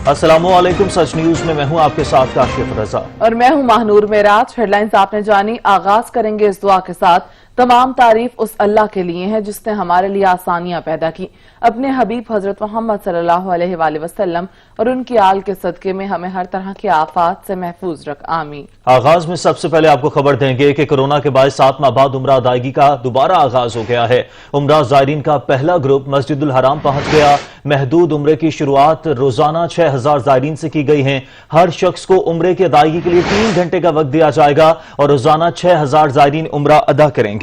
अस्सलामु अलैकुम। सच न्यूज में मैं हूं आपके साथ काशिफ रजा और मैं हूं महानूर मेराज। हेडलाइंस आपने जानी। आगाज करेंगे इस दुआ के साथ। तमाम तारीफ उस अल्लाह के लिए है जिसने हमारे लिए आसानियां पैदा की। अपने हबीब हजरत मोहम्मद सल्लल्लाहु अलैहि वसल्लम और उनकी आल के सदके में हमें हर तरह की आफात से महफूज रख, आमीन। आगाज में सबसे पहले आपको खबर देंगे कि कोरोना के बाद 7 माह बाद उम्रा अदायगी का दोबारा आगाज हो गया है। उम्रा ज़ायरीन का पहला ग्रुप मस्जिदुल हराम पहुंच गया। महदूद उम्रे की शुरुआत रोजाना 6000 ज़ायरीन से की गई है। हर शख्स को उम्रे की अदायगी के लिए 3 घंटे का वक्त दिया जाएगा और रोजाना 6000 ज़ायरीन उम्रा अदा करेंगे।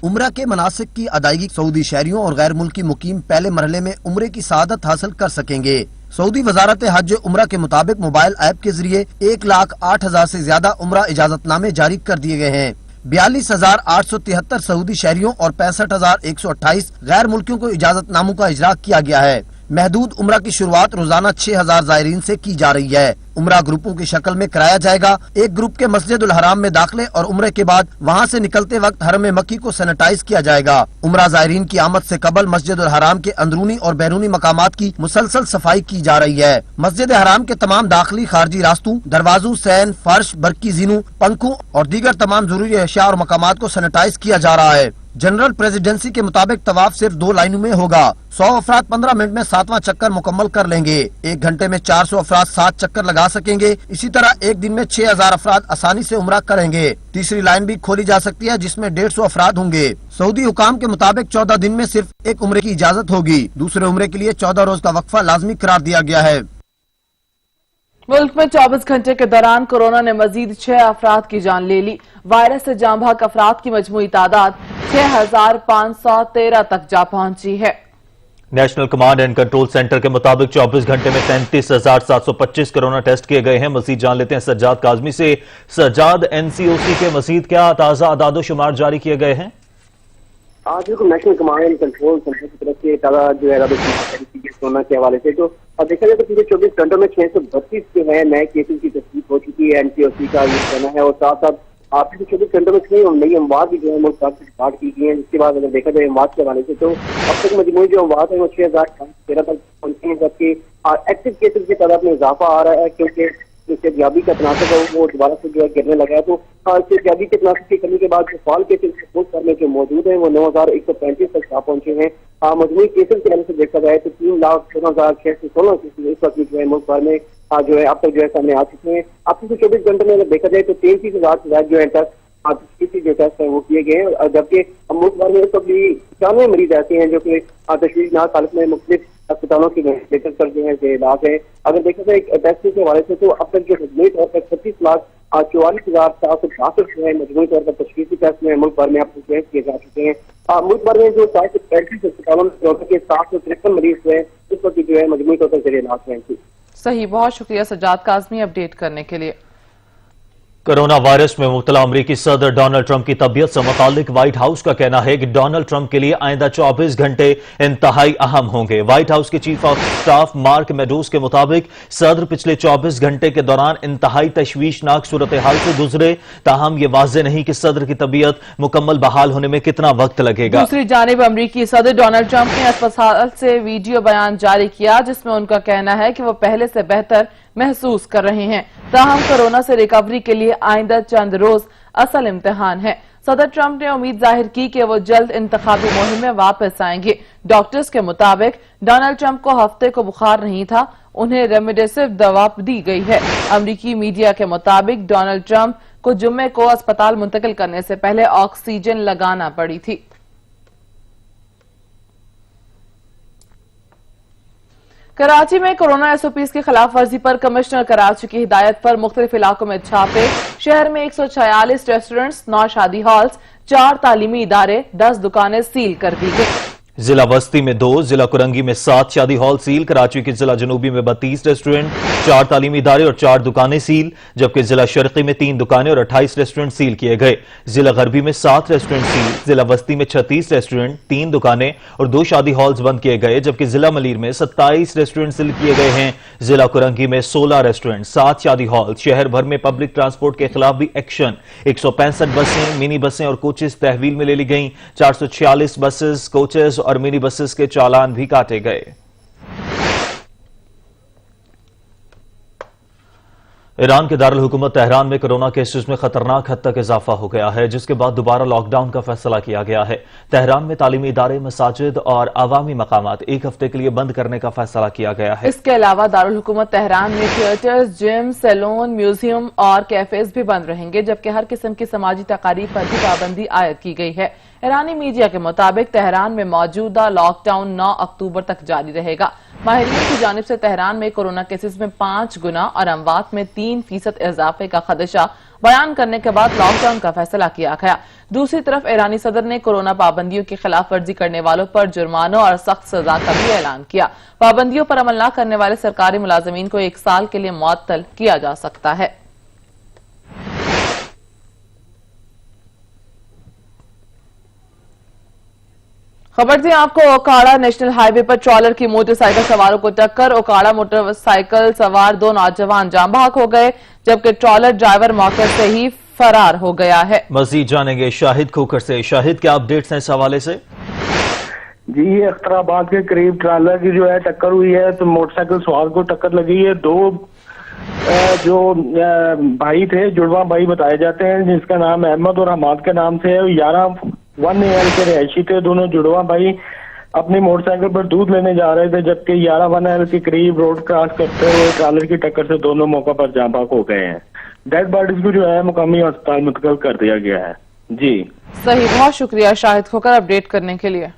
उम्रा के मनासिक की अदायगी सऊदी शहरियों और गैर मुल्की मुकीम पहले मरहले में उम्रे की सआदत हासिल कर सकेंगे। सऊदी वजारत हज उम्रा के मुताबिक मोबाइल ऐप के जरिए 1,08,000 से ज्यादा उम्रा इजाजतनामे जारी कर दिए गए हैं। 42,873 सऊदी शहरियों और 65,128 गैर मुल्कियों को इजाजतनामों का इजरा किया गया है। महदूद उम्रा की शुरुआत रोजाना 6000 ज़ायरीन से की जा रही है। उम्रा ग्रुपों की शक्ल में कराया जाएगा। एक ग्रुप के मस्जिदुल हराम में दाखिले और उम्रे के बाद वहां से निकलते वक्त हरम मक्की को सैनिटाइज किया जाएगा। उम्रा ज़ायरीन की आमद से कबल मस्जिदुल हराम के अंदरूनी और बैरूनी मकामात की मुसलसल सफाई की जा रही है। मस्जिद हराम के तमाम दाखिली खारजी रास्तों, दरवाजों, सैन, फर्श, बरकी जीनों, पंखों और दीगर तमाम जरूरी अशिया और मकामात को सैनिटाइज किया जा रहा है। जनरल प्रेसिडेंसी के मुताबिक तवाफ सिर्फ 2 लाइनों में होगा। 100 अफराद 15 मिनट में 7वां चक्कर मुकम्मल कर लेंगे। 1 घंटे में 400 अफराद 7 चक्कर लगा सकेंगे। इसी तरह एक दिन में 6000 अफराद आसानी से उम्रा करेंगे। तीसरी लाइन भी खोली जा सकती है जिसमें 150 अफराद होंगे। सऊदी हुकाम के मुताबिक 14 दिन में सिर्फ एक उम्रे की इजाजत होगी। दूसरे उम्रे के लिए 14 रोज का वक्फा लाजमी करार दिया गया है। मुल्क में 24 घंटे के दौरान कोरोना ने मजीद 6 अफराद की जान ले ली। वायरस से जाँ बहक अफराद की मजमूई तादाद 6513 तक जा पहुंची है। National command and control centre के मुताबिक 24 घंटे में 33,725 कोरोना टेस्ट किए गए हैं। मजीद जान लेते हैं सज्जाद काजमी से। सज्जाद, एनसीओसी के मजीद क्या ताज़ा आदादो शुमार जारी किए गए हैं? आज national command and control centre की तरफ से ताज़ा जो है कोरोना के हवाले से तो देखा जाए तो पिछले 24 घंटों में 632 जो है नए केसेज की तस्दीक हो चुकी है। एनसीओसी का ये कहना है और साथ साथ पिछले 24 घंटों में कई नई अमवात भी जो है मुल्क से रिकॉर्ड की गई है। जिसके बाद अगर देखा जाए अमवात के हवाले से तो अब तक मजमूई जो अमवात है वो 6013 तक पहुंची है, जबकि एक्टिव केसेज की तादाद में इजाफा आ रहा है क्योंकि सेहतयाबी का तनासब है वो दोबारा से जो है गिरने लगा है। तो सेहतयाबी के तनासब की कमी के बाद जो फॉल केसेज में जो मौजूद है वो 9135 तक जा पहुंचे हैं। मजमूई केसेज के हवाले से देखा जाए तो 3,16,616 केसेज इस वक्त जो है मुल्क भर में जो है अब तक जो है सामने आ चुके हैं। अब पिछले 24 घंटे में अगर देखा जाए तो 33,000 से ज्यादा जो है टेस्ट जो टेस्ट है वो किए गए हैं, जबकि मुल्क भर में इस वक्त भी 95 मरीज ऐसे हैं जो कि तशवीशनाक हालत में मुख्तलिफ अस्पतालों की वेंटिलेटर पर जो है इलाज है। अगर देखा जाए टेस्ट के हवाले से तो अब तक जो मजमूई तौर पर 36,44,762 जो है मजमूई तौर पर तशखीसी टेस्ट में मुल्क भर में अब तक किए जा चुके हैं। मुल्क भर में जो 435 अस्पतालों में 753 मरीज जो है इस वक्त जो है मजमूई तौर पर इलाज है। सही, बहुत शुक्रिया सज्जाद काज़मी अपडेट करने के लिए। कोरोना वायरस में मुब्तला अमरीकी सदर डोनाल्ड ट्रंप की तबीयत से मुतालिक व्हाइट हाउस का कहना है कि डोनाल्ड ट्रंप के लिए आइंदा 24 घंटे इंतहाई अहम होंगे। व्हाइट हाउस के chief of staff mark meadows के मुताबिक सदर पिछले 24 घंटे के दौरान इंतहाई तशवीशनाक सूरत हाल से गुजरे, ताहम ये वाज़ेह नहीं कि सदर की तबीयत मुकम्मल बहाल होने में कितना वक्त लगेगा। दूसरी जानिब अमरीकी सदर डोनाल्ड ट्रंप ने अस्पताल से वीडियो बयान जारी किया जिसमें उनका कहना है कि वो पहले से बेहतर महसूस कर रहे हैं, ताहम कोरोना से रिकवरी के लिए आइंदा चंद रोज असल इम्तिहान है। सदर ट्रंप ने उम्मीद जाहिर की कि वो जल्द इंतखाबी मुहिम में वापस आएंगे। डॉक्टर्स के मुताबिक डोनाल्ड ट्रंप को हफ्ते को बुखार नहीं था, उन्हें रेमडेसिविर दवा दी गई है। अमरीकी मीडिया के मुताबिक डोनाल्ड ट्रंप को जुम्मे को अस्पताल मुंतकिल करने से पहले ऑक्सीजन लगाना पड़ी थी। कराची में कोरोना एसओपीज की खिलाफ वर्जी पर कमिश्नर कराची की हिदायत पर मुख्तलिफ इलाकों में छापे। शहर में 146 रेस्टोरेंट्स, 9 शादी हॉल्स, 4 तालीमी इदारे, 10 दुकानें सील कर दी गई। जिला वस्ती में 2, जिला कुरंगी में 7 शादी हॉल सील, कराची के जिला जनूबी में 32 रेस्टोरेंट, 4 तालीमी इदारे और 4 दुकानें सील, जबकि जिला शर्की में 3 दुकानें और 28 रेस्टोरेंट सील किए गए। जिला गरबी में 7 रेस्टोरेंट सील, जिला वस्ती में 36 रेस्टोरेंट, 3 दुकानें और 2 शादी हॉल्स बंद किए गए, जबकि जिला मलीर में 27 रेस्टोरेंट सील किए गए हैं। जिला कुरंगी में 16 रेस्टोरेंट, 7 शादी हॉल। शहर भर में पब्लिक ट्रांसपोर्ट के खिलाफ भी एक्शन। 165 बसें, मिनी बसें और कोचेस तहवील में ले ली गई। 446 बसेस, कोचेस और मिनी बसेस के चालान भी काटे गए। ईरान के दारुल हुकूमत तेहरान में कोरोना केसेस में खतरनाक हद तक इजाफा हो गया है, जिसके बाद दोबारा लॉकडाउन का फैसला किया गया है। तेहरान में तालीमी इदारे, मसाजिद और अवामी मकामात एक हफ्ते के लिए बंद करने का फैसला किया गया है। इसके अलावा दारुल हुकूमत तेहरान में थिएटर्स, जिम, सैलून, म्यूजियम और कैफेज भी बंद रहेंगे, जबकि हर किस्म की समाजी तकारीब पर भी पाबंदी आयद की गई है। ईरानी मीडिया के मुताबिक तेहरान में मौजूदा लॉकडाउन 9 अक्टूबर तक जारी रहेगा। माहिरीन की जानिब से तेहरान में कोरोना केसेस में 5 गुना और अमवात में 3% इजाफे का खदशा बयान करने के बाद लॉकडाउन का फैसला किया गया। दूसरी तरफ ईरानी सदर ने कोरोना पाबंदियों की खिलाफ वर्जी करने वालों पर जुर्मानों और सख्त सजा का भी ऐलान किया। पाबंदियों पर अमल न करने वाले सरकारी मुलाजमीन को 1 साल के लिए मुअत्तल किया जा सकता है। खबर थी आपको, ओकाड़ा नेशनल हाईवे पर ट्रॉलर की मोटरसाइकिल सवारों को टक्कर। ओकाड़ा मोटरसाइकिल सवार 2 नौजवान जाम बहक हो गए, जबकि ट्रॉलर ड्राइवर मौके से ही फरार हो गया है। मजीद जानेंगे शाहिद खोखर से। शाहिद, क्या अपडेट्स हैं इस हवाले से? जी, अख्तराबाद के करीब ट्रॉलर की जो है टक्कर हुई है, तो मोटरसाइकिल सवार को टक्कर लगी है। 2 जो भाई थे, जुड़वा भाई बताए जाते हैं, जिसका नाम अहमद और हमाद के नाम से है, 11 AL के रहायशी थे। दोनों जुड़वा भाई अपनी मोटरसाइकिल पर दूध लेने जा रहे थे, जबकि 11 AL के करीब रोड क्रॉस करते हुए ट्रॉलर की टक्कर से दोनों मौका पर जाम बहक हो गए हैं। डेड बॉडीज को जो है मुकामी अस्पताल मुंतकिल कर दिया गया है। जी सही, बहुत शुक्रिया शाहिद खोकर अपडेट करने के लिए।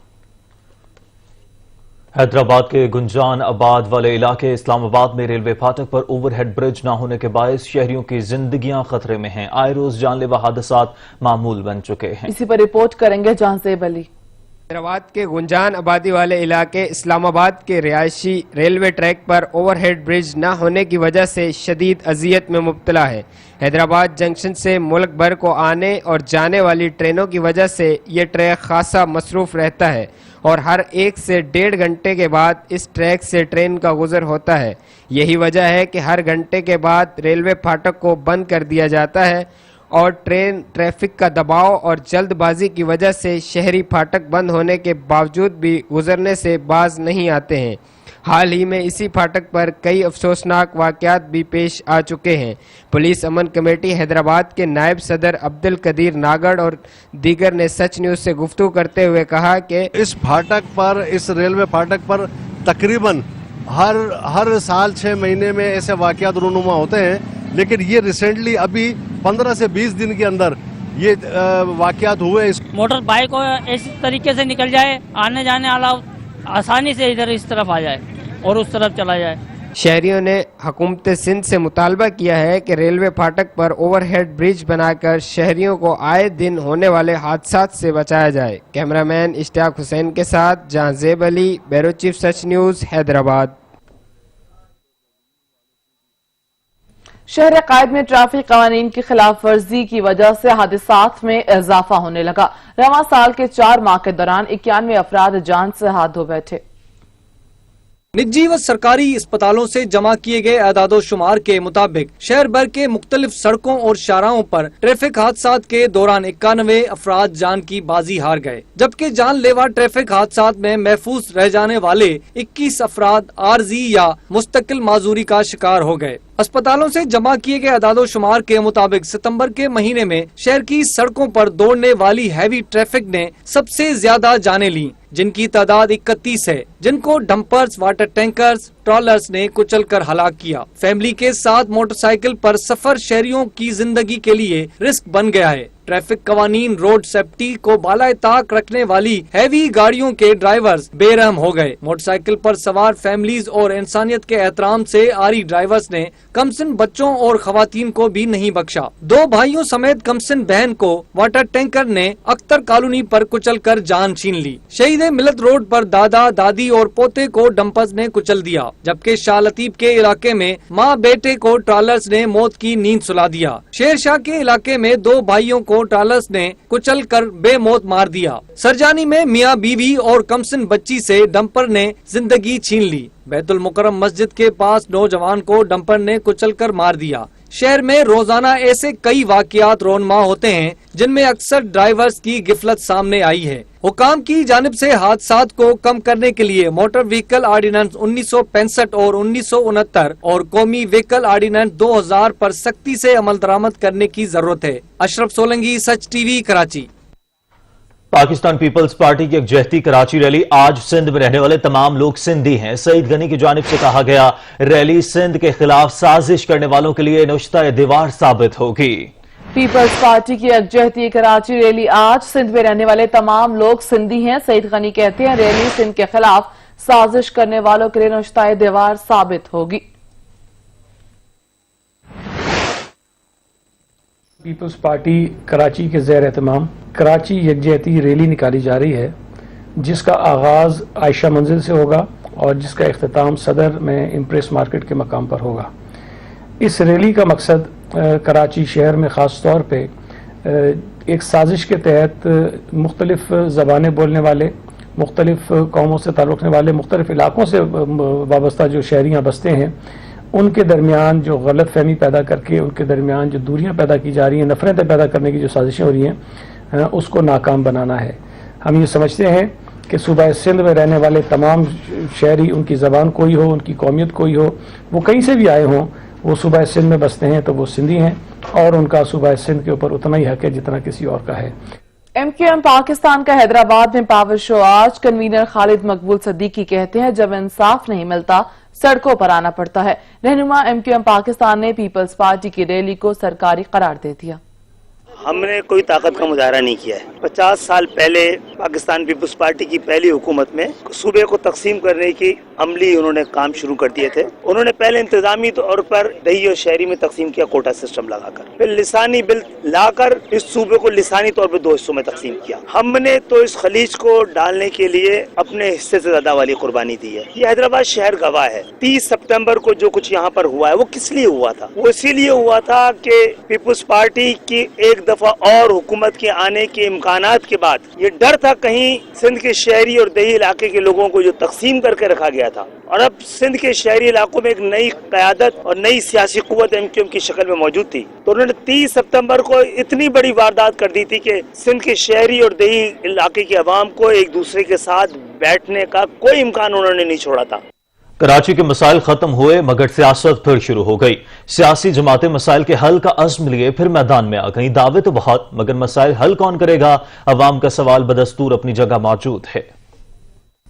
हैदराबाद के गुंजान आबाद वाले इलाके इस्लामाबाद में रेलवे फाटक पर ओवरहेड ब्रिज न होने के बायस शहरियों की जिंदगियां खतरे में हैं। आए रोज जानलेवा हादसात मामूल बन चुके हैं। इसी पर रिपोर्ट करेंगे जहांजेब अली। हैदराबाद के गुंजान आबादी वाले इलाके इस्लामाबाद के रिहायशी रेलवे ट्रैक पर ओवरहेड ब्रिज न होने की वजह से शदीद अजियत में मुब्तला है। हैदराबाद जंक्शन से मुल्क भर को आने और जाने वाली ट्रेनों की वजह से ये ट्रैक खासा मसरूफ रहता है और हर 1 से 1.5 घंटे के बाद इस ट्रैक से ट्रेन का गुजर होता है। यही वजह है कि हर घंटे के बाद रेलवे फाटक को बंद कर दिया जाता है और ट्रैफिक का दबाव और जल्दबाजी की वजह से शहरी फाटक बंद होने के बावजूद भी गुजरने से बाज नहीं आते हैं। हाल ही में इसी फाटक पर कई अफसोसनाक वाक़यात भी पेश आ चुके हैं। पुलिस अमन कमेटी हैदराबाद के नायब सदर अब्दुल कदीर नागड़ और दीगर ने सच न्यूज़ से गुफ्तगू करते हुए कहा कि इस फाटक पर, इस रेलवे फाटक पर तकरीबन हर साल 6 महीने में ऐसे वाक़यात रूनुमा होते हैं, लेकिन ये रिसेंटली अभी 15 से 20 दिन के अंदर ये वाक़यात हुए। मोटर बाइक को इस तरीके से निकल जाए, आने जाने वाला आसानी से इधर इस तरफ आ जाए और उस तरफ चला जाए। शहरियों ने हुकूमत सिंध से मुतालबा किया है कि रेलवे फाटक पर ओवरहेड ब्रिज बनाकर शहरियों को आए दिन होने वाले हादसात से बचाया जाए। कैमरामैन इश्तियाक हुसैन के साथ जहांजेब अली, ब्यूरो चीफ सच न्यूज़, हैदराबाद। शहर कायद में ट्रैफिक कवानीन की खिलाफ वर्जी की वजह से हादसात में इजाफा होने लगा। रवां साल के 4 माह के दौरान 91 अफराद जान से हाथ धो बैठे। निजी व सरकारी अस्पतालों से जमा किए गए आदादो शुमार के मुताबिक शहर भर के मुख्तलिफ सड़कों और शाहराहों पर ट्रैफिक हादसात के दौरान 91 अफराद जान की बाजी हार गए, जबकि जानलेवा ट्रैफिक हादसात में महफूज रह जाने वाले 21 अफराद आरजी या मुस्तकिल माजूरी का शिकार हो गए। अस्पतालों से जमा किए गए आदादो शुमार के मुताबिक सितंबर के महीने में शहर की सड़कों पर दौड़ने वाली हैवी ट्रैफिक ने सबसे ज्यादा जानें ली, जिनकी तादाद 31 है, जिनको डंपर्स, वाटर टैंकर्स, ट्रॉलर्स ने कुचल कर हलाक किया। फैमिली के साथ मोटरसाइकिल पर सफर शहरियों की जिंदगी के लिए रिस्क बन गया है। ट्रैफिक कवानीन, रोड सेफ्टी को बालाए ताक रखने वाली हैवी गाड़ियों के ड्राइवर्स बेरहम हो गए। मोटरसाइकिल पर सवार फैमिलीज और इंसानियत के एहतराम से आरी ड्राइवर्स ने कमसिन बच्चों और खवातीन को भी नहीं बख्शा। 2 भाइयों समेत कमसिन बहन को वाटर टैंकर ने अख्तर कॉलोनी पर कुचल कर जान छीन ली। शहीद मिलत रोड पर दादा, दादी और पोते को डंपर्स ने कुचल दिया, जबकि शाह लतीफ के इलाके में माँ बेटे को ट्रॉलर्स ने मौत की नींद सुला दिया। शेरशाह के इलाके में 2 भाइयों को ट्रॉलर्स ने कुचल कर बेमौत मार दिया। सरजानी में मियाँ बीवी और कमसिन बच्ची से डंपर ने जिंदगी छीन ली। बैतुल मुकर्रम मस्जिद के पास नौजवान को डंपर ने कुचल कर मार दिया। शहर में रोजाना ऐसे कई वाकयात रोनमा होते हैं जिनमें अक्सर ड्राइवर्स की गिफलत सामने आई है। हुकाम की जानिब से हादसात को कम करने के लिए मोटर व्हीकल आर्डिनेंस 1965 और 1969 और कौमी व्हीकल आर्डिनेंस 2000 पर सख्ती से अमल दरामद करने की जरूरत है। अशरफ सोलंकी, सच टीवी, कराची। पाकिस्तान पीपल्स पार्टी की यकजहती कराची रैली आज सिंध में रहने वाले तमाम लोग सिंधी हैं। सईद गनी की जानिब से कहा गया, रैली सिंध के खिलाफ साजिश करने वालों के लिए नुश्ता दीवार साबित होगी। पीपल्स पार्टी की यकजहती कराची रैली आज सिंध में रहने वाले तमाम लोग सिंधी हैं। सईद गनी कहते हैं, रैली सिंध के खिलाफ साजिश करने वालों के लिए नुश्ता दीवार साबित होगी। पीपल्स पार्टी कराची के ज़ेर एहतमाम कराची यकजहती रैली निकाली जा रही है, जिसका आगाज़ आयशा मंजिल से होगा और जिसका इख्तिताम सदर में इम्प्रेस मार्केट के मकाम पर होगा। इस रैली का मकसद कराची शहर में ख़ास तौर पे एक साजिश के तहत मुख्तलिफ ज़बानें बोलने वाले, मुख्तलिफ कौमों से ताल्लुक़ रखने वाले, मुख्तलिफ इलाक़ों से वाबस्ता जो शहरियाँ बसते हैं, उनके दरमियान जो गलत फहमी पैदा करके उनके दरमियान जो दूरियां पैदा की जा रही हैं, नफरतें पैदा करने की जो साजिशें हो रही हैं, उसको नाकाम बनाना है। हम ये समझते हैं कि सूबा सिंध में रहने वाले तमाम शहरी, उनकी ज़बान कोई हो, उनकी कौमियत कोई हो, वो कहीं से भी आए हों, वो सूबा सिंध में बसते हैं तो वो सिंधी हैं और उनका सूबा सिंध के ऊपर उतना ही हक है जितना किसी और का है। MQM पाकिस्तान का हैदराबाद में पावर शो आज। कन्वीनर खालिद मकबूल सद्दीकी कहते हैं, जब इंसाफ नहीं मिलता सड़कों पर आना पड़ता है। रहनुमा MQM पाकिस्तान ने पीपल्स पार्टी की रैली को सरकारी करार दे दिया। हमने कोई ताकत का मुजाहरा नहीं किया है। 50 साल पहले पाकिस्तान पीपल्स पार्टी की पहली हुकूमत में सूबे को तकसीम करने की अमली उन्होंने काम शुरू कर दिए थे। उन्होंने पहले इंतजामी तौर पर दही और शहरी में तकसीम किया, कोटा सिस्टम लगाकर, फिर लिसानी बिल लाकर इस सूबे को लिसानी तौर पर 2 हिस्सों में तकसीम किया। हमने तो इस खलीज को डालने के लिए अपने हिस्से से ज्यादा वाली कुर्बानी दी है। ये हैदराबाद शहर गवाह है। 30 सितंबर को जो कुछ यहाँ पर हुआ है वो किस लिए हुआ था? वो इसीलिए हुआ था कि पीपल्स पार्टी की एक दफा और हुकूमत के आने के इम्कानात के बाद ये डर था कहीं सिंध के शहरी और दही इलाके के लोगों को जो तकसीम करके रखा गया था, और अब सिंध के शहरी इलाकों में एक नई क़यादत और नई सियासी कुव्वत MQM की शक्ल में मौजूद थी, तो उन्होंने 30 सितंबर को इतनी बड़ी वारदात कर दी थी कि सिंध के शहरी और दही इलाके की आवाम को एक दूसरे के साथ बैठने का कोई इम्कान उन्होंने नहीं छोड़ा था। कराची के मसाइल खत्म हुए मगर सियासत फिर शुरू हो गई। सियासी जमातें मसाइल के हल का अज़्म लिए फिर मैदान में आ गई। दावे तो बहुत, मगर मसाइल हल कौन करेगा? अवाम का सवाल बदस्तूर अपनी जगह मौजूद है।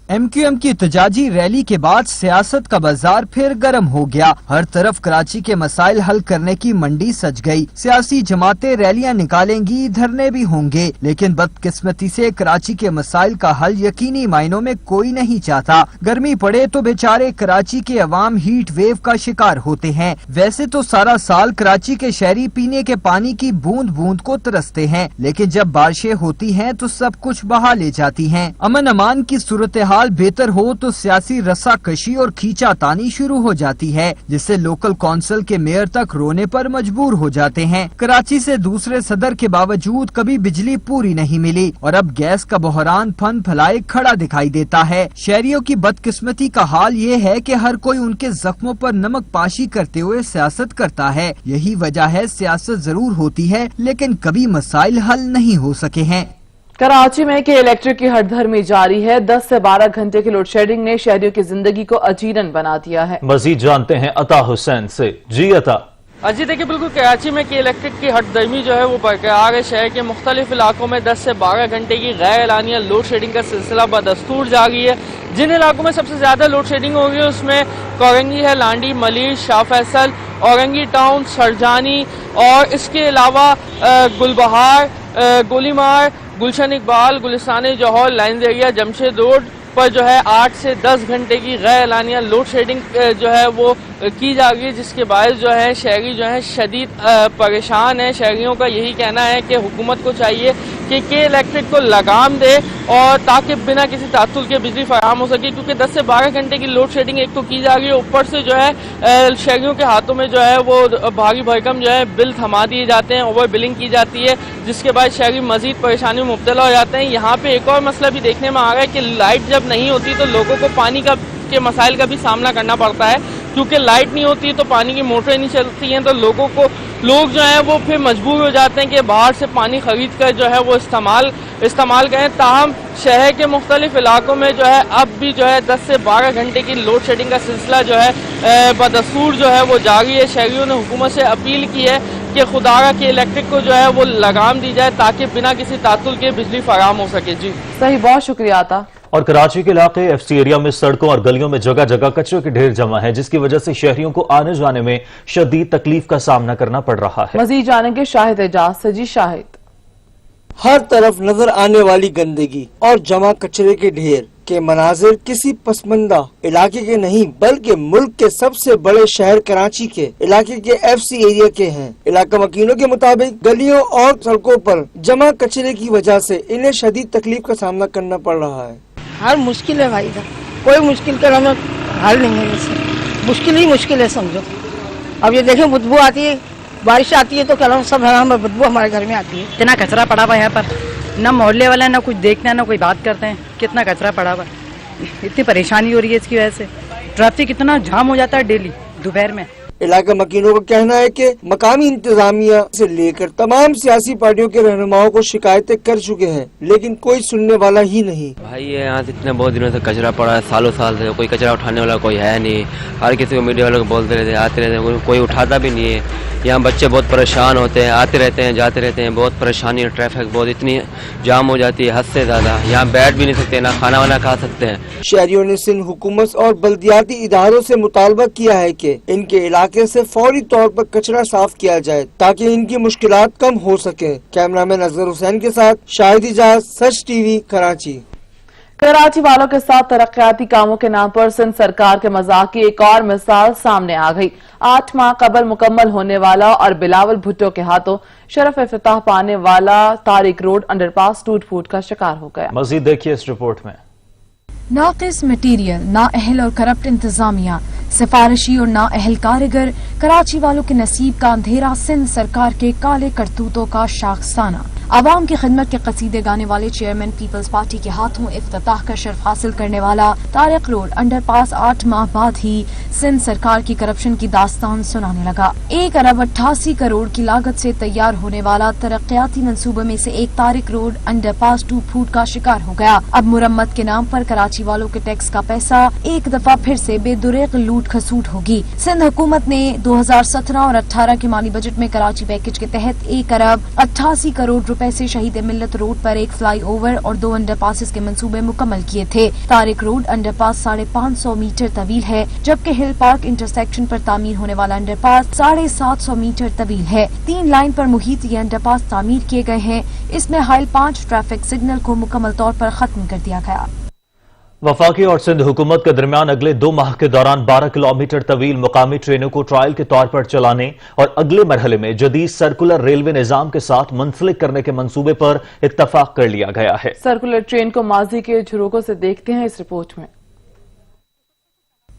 MQM की एहतजाजी रैली के बाद सियासत का बाजार फिर गर्म हो गया। हर तरफ कराची के मसाइल हल करने की मंडी सज गई। सियासी जमातें रैलियां निकालेंगी, धरने भी होंगे, लेकिन बदकिस्मती से कराची के मसाइल का हल यकीनी मायनों में कोई नहीं चाहता। गर्मी पड़े तो बेचारे कराची के अवाम हीट वेव का शिकार होते हैं। वैसे तो सारा साल कराची के शहरी पीने के पानी की बूंद बूंद को तरसते हैं, लेकिन जब बारिशें होती हैं तो सब कुछ बहा ले जाती हैं। अमन अमान की सूरत हाल बेहतर हो तो सियासी रस्साकशी और खींचातानी शुरू हो जाती है, जिससे लोकल कौंसिल के मेयर तक रोने पर मजबूर हो जाते हैं। कराची से दूसरे सदर के बावजूद कभी बिजली पूरी नहीं मिली और अब गैस का बहरान फन फैलाए खड़ा दिखाई देता है। शहरियों की बदकिस्मती का हाल ये है कि हर कोई उनके जख्मों पर नमक पाशी करते हुए सियासत करता है। यही वजह है सियासत जरूर होती है लेकिन कभी मसाइल हल नहीं हो सके हैं। कराची में के इलेक्ट्रिक की हड़धर्मी जारी है। 10 से 12 घंटे की लोड शेडिंग ने शहरियों की जिंदगी को अजीरन बना दिया है। मजीद जानते हैं अता हुसैन से। जी अता। अजी देखिए, बिल्कुल कराची में के इलेक्ट्रिक की हड़धर्मी जो है वो बरकरार है। शहर के मुख्तलिफ इलाकों में 10 से 12 घंटे की गैर एलानिया लोड शेडिंग का सिलसिला बदस्तूर जारी है। जिन इलाकों में सबसे ज्यादा लोड शेडिंग हो रही है उसमें कोरंगी है, लांडी, मलिर, शाह फैसल, औरंगी टाउन, सरजानी और इसके अलावा गुलबहार, गोलीमार, गुलशन इकबाल, गुलिस्तान जौहर, लाइन्स एरिया, जमशेद रोड पर जो है 8 से 10 घंटे की गैर एलानिया लोड शेडिंग जो है वो की जा रही है, जिसके बायस जो है शहरी जो है शदीद परेशान है। शहरियों का यही कहना है कि हुकूमत को चाहिए कि के इलेक्ट्रिक को लगाम दे और ताकि बिना किसी तात्तुल के बिजली फराहम हो सके, क्योंकि 10 से 12 घंटे की लोड शेडिंग एक तो की जा रही है, ऊपर से जो है शहरियों के हाथों में जो है वो भारी भरकम जो है बिल थमा दिए जाते हैं, ओवर बिलिंग की जाती है, जिसके बाद शहरी मजीद परेशानी में मुब्तला हो जाते हैं। यहाँ पे एक और मसला भी देखने में आ रहा है कि लाइट जब नहीं होती तो लोगों को पानी के मसाइल का भी सामना करना पड़ता है। क्योंकि लाइट नहीं होती तो पानी की मोटरें नहीं चलती हैं, तो लोग जो हैं वो फिर मजबूर हो जाते हैं कि बाहर से पानी खरीद कर जो है वो इस्तेमाल करें। ताहम शहर के मुख्तलिफ इलाकों में जो है अब भी जो है 10 से 12 घंटे की लोड शेडिंग का सिलसिला जो है बदस्तूर जो है वो जारी है। शहरियों ने हुकूमत से अपील की है कि खुदारा के इलेक्ट्रिक को जो है वो लगाम दी जाए ताकि बिना किसी तातुल के बिजली फराहम हो सके। जी सही, बहुत शुक्रिया आता। और कराची के इलाके एफसी एरिया में सड़कों और गलियों में जगह जगह कचरे के ढेर जमा है, जिसकी वजह से शहरियों को आने जाने में शदीद तकलीफ का सामना करना पड़ रहा है। मजीद जानेंगे शाहिद एजाज से। जी शाहिद। हर तरफ नजर आने वाली गंदगी और जमा कचरे के ढेर के मनाजिर किसी पसमंदा इलाके के नहीं बल्कि मुल्क के सबसे बड़े शहर कराची के इलाके के एफसी एरिया के हैं। इलाका मकीनों के मुताबिक गलियों और सड़कों पर जमा कचरे की वजह से इन्हें शदीद तकलीफ का सामना करना पड़ रहा है। हर मुश्किल है भाई, कोई मुश्किल का हल नहीं है, जैसे मुश्किल ही मुश्किल है समझो। अब ये देखें बदबू आती है, बारिश आती है तो क्या सब बदबू हमारे घर में आती है। इतना कचरा पड़ा हुआ है यहाँ पर, ना मोहल्ले वाला ना कुछ देखते हैं ना कोई बात करते हैं। कितना कचरा पड़ा हुआ है, इतनी परेशानी हो रही है इसकी वजह से। ट्रैफिक इतना जाम हो जाता है डेली दोपहर में। इलाका मकीनों का कहना है कि मकामी इंतजामिया से लेकर तमाम सियासी पार्टियों के रहनुमाओं को शिकायतें कर चुके हैं, लेकिन कोई सुनने वाला ही नहीं। भाई ये यहाँ से इतने बहुत दिनों से कचरा पड़ा है, सालों साल से कोई कचरा उठाने वाला कोई है नहीं। हर किसी को मीडिया वालों को बोलते रहते, आते रहते हैं, कोई उठाता भी नहीं है। यहाँ बच्चे बहुत परेशान होते हैं, आते रहते हैं जाते रहते हैं, बहुत परेशानी है। ट्रैफिक बहुत इतनी जाम हो जाती है हद से ज्यादा, यहाँ बैठ भी नहीं सकते, ना खाना वाना खा सकते हैं। शहरियों ने सिंध हुकूमत और बल्दियाती इदारों से मुतालबा किया है कि इनके इलाके से फौरी तौर पर कचरा साफ किया जाए ताकि इनकी मुश्किलात कम हो सके। कैमरामैन अजहर हुसैन के साथ शाहिद इजाज, सच टीवी, कराची। कराची वालों के साथ तरक्याती कामों के नाम पर सिंध सरकार के मजाक की एक और मिसाल सामने आ गई। 8 माह कबल मुकम्मल होने वाला और बिलावल भुट्टो के हाथों शरफ इफ्तिताह पाने वाला तारिक रोड अंडरपास टूट फूट का शिकार हो गया। मजीद देखिए इस रिपोर्ट में। नाकिस मटीरियल, नाअहल और करप्ट इंतजामिया, सिफारिशी और नाअहल कारीगर, कराची वालों के नसीब का अंधेरा, सिंध सरकार के काले करतूतों का शाखसाना। आवाम की खिदमत के कसीदे गाने वाले चेयरमैन पीपल्स पार्टी के हाथों इफ्तिताह का शर्फ हासिल करने वाला तारिक रोड अंडरपास 8 माह बाद ही सिंध सरकार की करप्शन की दास्तान सुनाने लगा। 1 अरब 88 करोड़ की लागत से तैयार होने वाला तरक्याती मंसूबे में से एक तारिक रोड अंडरपास टूट फूट का शिकार हो गया। अब मुरम्मत के नाम पर कराची वालों के टैक्स का पैसा एक दफा फिर से बेदुरेक लूट खसूट होगी। सिंध हुकूमत ने 2017 और 18 के माली बजट में कराची पैकेज के तहत 1 अरब 88 करोड़ रुपए से शहीद मिल्लत रोड पर एक फ्लाई ओवर और 2 अंडरपासेस के मंसूबे मुकम्मल किए थे। तारिक रोड अंडरपास 550 मीटर तवील है, जबकि हिल पार्क इंटरसेक्शन पर तामीर होने वाला अंडरपास 750 मीटर तवील है। 3 लाइन पर मुहित ये अंडरपास तामीर किए गए हैं। इसमें हाइल 5 ट्रैफिक सिग्नल को मुकम्मल तौर पर खत्म कर दिया गया। वफाकी और सिंध हुकूमत के दरमियान अगले 2 माह के दौरान 12 किलोमीटर तवील मुकामी ट्रेनों को ट्रायल के तौर पर चलाने और अगले मरहले में जदीद सर्कुलर रेलवे निजाम के साथ मुंसलिक करने के मंसूबे पर इत्तफाक कर लिया गया है। सर्कुलर ट्रेन को माजी के झरोकों से देखते हैं इस रिपोर्ट में।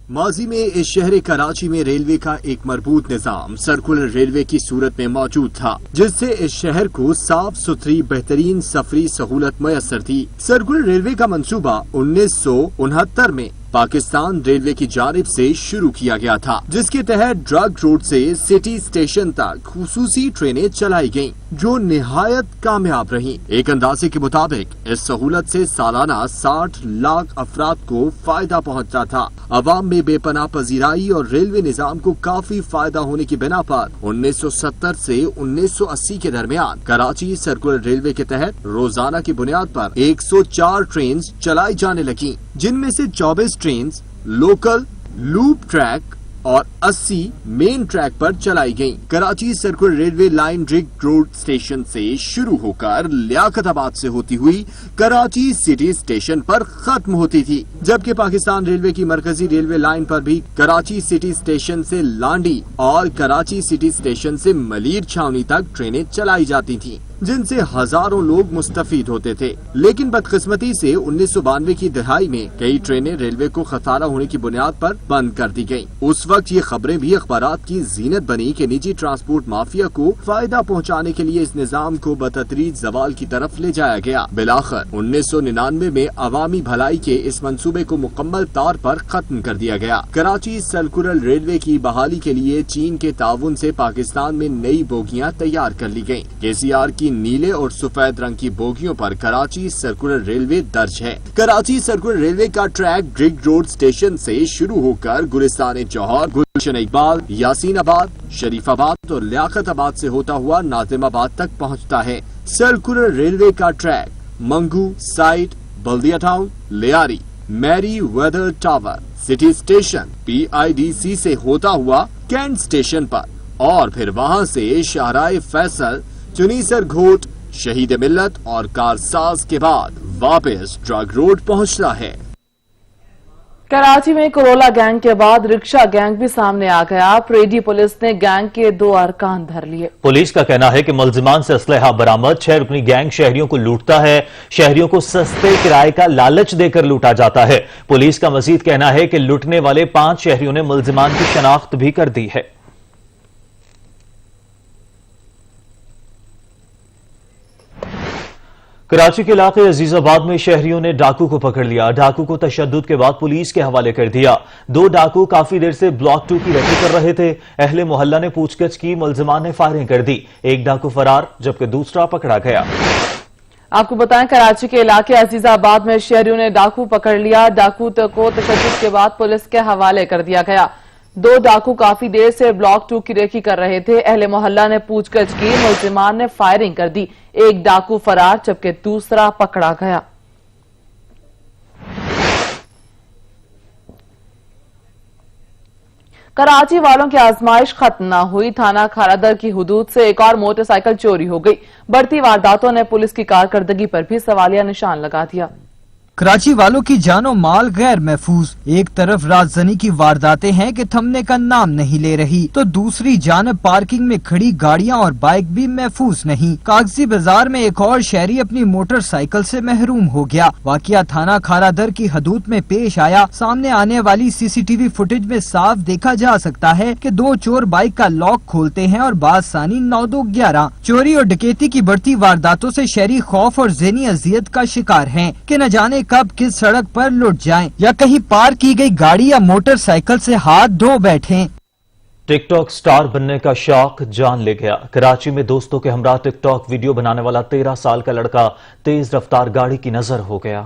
माजी में इस शहर कराची में रेलवे का एक मरबूत निजाम सर्कुलर रेलवे की सूरत में मौजूद था, जिससे इस शहर को साफ सुथरी बेहतरीन सफरी सहूलत मयसर थी। सर्कुलर रेलवे का मंसूबा 1969 में पाकिस्तान रेलवे की जानिब से शुरू किया गया था, जिसके तहत ड्रग रोड से सिटी स्टेशन तक खुसूसी ट्रेनें चलाई गयीं, जो निहायत कामयाब रहीं। एक अंदाजे के मुताबिक इस सहूलत से सालाना 60 लाख अफराद को फायदा पहुंचता था। अवाम में बेपनाह पजीराई और रेलवे निजाम को काफी फायदा होने की बिना पर 1970 से 1980 के दरमियान कराची सर्कुलर रेलवे के तहत रोजाना की बुनियाद पर 104 ट्रेन चलाई जाने लगी, जिनमें से 24 ट्रेन लोकल, लूप ट्रैक और 80 मेन ट्रैक पर चलाई गईं। Karachi circular railway line rig road station से शुरू होकर लियाकताबाद से होती हुई कराची सिटी स्टेशन पर खत्म होती थी, जबकि पाकिस्तान रेलवे की मरकजी रेलवे लाइन पर भी कराची सिटी स्टेशन से लांडी और कराची सिटी स्टेशन से मलीर छावनी तक ट्रेनें चलाई जाती थीं, जिनसे हजारों लोग मुस्तफीद होते थे। लेकिन बदकिस्मती से 1992 की दहाई में कई ट्रेनें रेलवे को खसारा होने की बुनियाद पर बंद कर दी गयी। उस वक्त ये खबरें भी अखबारात की जीनत बनी कि निजी ट्रांसपोर्ट माफिया को फायदा पहुंचाने के लिए इस निजाम को बतदरीज जवाल की तरफ ले जाया गया। बिलाखिर 1999 में अवामी भलाई के इस मंसूबे को मुकम्मल तौर पर खत्म कर दिया गया। कराची सर्कुलर रेलवे की बहाली के लिए चीन के ताउन से पाकिस्तान में नई बोगियां तैयार कर ली गयी। KCR की नीले और सफेद रंग की बोगियों पर कराची सर्कुलर रेलवे दर्ज है। कराची सर्कुलर रेलवे का ट्रैक ग्रिग रोड स्टेशन से शुरू होकर गुलिस्तान जौहर, गुलशन इकबाल, यासीनाबाद, शरीफाबाद और लियाकताबाद से होता हुआ नाजिमाबाद तक पहुंचता है। सर्कुलर रेलवे का ट्रैक मंगू, site, Baldia Town, Lyari, Merewether Tower टावर, सिटी स्टेशन, PIDC से होता हुआ कैंट स्टेशन पर और फिर वहां से शाहराए फैसल, चुनीसर घोट, शहीद मिल्लत और कारसाज के बाद वापस ड्रग रोड पहुंचता है। कराची में करोला गैंग के बाद रिक्शा गैंग भी सामने आ गया। परेडी पुलिस ने गैंग के 2 अरकान धर लिए। पुलिस का कहना है कि मुलजिमान से असलहा बरामद। 6 रुकनी गैंग शहरियों को लूटता है। शहरियों को सस्ते किराए का लालच देकर लूटा जाता है। पुलिस का मजीद कहना है कि लूटने वाले 5 शहरियों ने मुलजिमान की शनाख्त भी कर दी है। कराची के इलाके अजीजाबाद में शहरियों ने डाकू को पकड़ लिया। डाकू को तशद्दुद के बाद पुलिस के हवाले कर दिया। 2 डाकू काफी देर से ब्लॉक 2 की रेकी कर रहे थे। अहले मोहल्ला ने पूछताछ की, मुलजिमान ने फायरिंग कर दी। एक डाकू फरार जबकि दूसरा पकड़ा गया। आपको बताएं, कराची के इलाके अजीजाबाद में शहरियों ने डाकू पकड़ लिया। डाकू को तशद्दुद के बाद पुलिस के हवाले कर दिया गया। 2 डाकू काफी देर से ब्लॉक 2 की रेकी कर रहे थे। अहले मोहल्ला ने पूछताछ की, मुलजिमान ने फायरिंग कर दी। एक डाकू फरार जबकि दूसरा पकड़ा गया। कराची वालों की आजमाइश खत्म न हुई। थाना खारादर की हुदूद से एक और मोटरसाइकिल चोरी हो गई। बढ़ती वारदातों ने पुलिस की कारकर्दगी पर भी सवालिया निशान लगा दिया। कराची वालों की जानो माल गैर महफूज। एक तरफ राजधानी की वारदातें हैं कि थमने का नाम नहीं ले रही, तो दूसरी जानब पार्किंग में खड़ी गाड़ियां और बाइक भी महफूज नहीं। कागजी बाजार में एक और शहरी अपनी मोटरसाइकिल से महरूम हो गया। वाकया थाना खारादर की हदूद में पेश आया। सामने आने वाली CCTV फुटेज में साफ देखा जा सकता है कि 2 चोर बाइक का लॉक खोलते हैं और बासानी 9-2-11। चोरी और डकैती की बढ़ती वारदातों से शहरी खौफ और ज़हनी अजियत का शिकार हैं कि न जाने कब किस सड़क पर लुट जाएं या कहीं पार की गई गाड़ी या मोटरसाइकिल से हाथ धो बैठें। टिकटॉक स्टार बनने का शौक जान ले गया। कराची में दोस्तों के हमरा टिकटॉक वीडियो बनाने वाला 13 साल का लड़का तेज रफ्तार गाड़ी की नजर हो गया।